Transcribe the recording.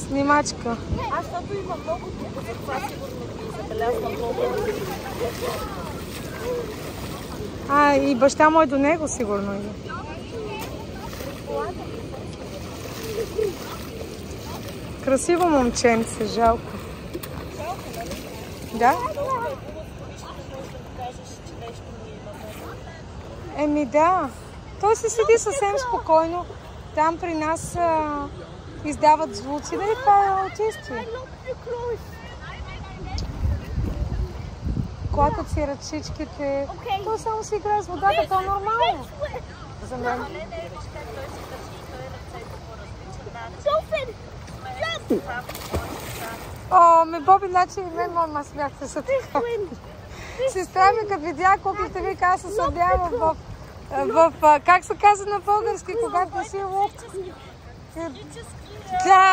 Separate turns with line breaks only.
Снимачка.
Аз защото има много тук, за това сигурно ги забелязвам много.
И баща му е до него сигурно. Красиво момченце, жалко. Да? Да. Той се седи съвсем спокойно. Там при нас издават звуци. Дали това е аутисти? Клатят си ръчичките. Той само си играе с водата. То е нормално. За мен. Боби, значи и мен мама смяхте са така. Сестра ми, като видя куклите ми, каза се събява в как се казва на български, когато не си лук. Да,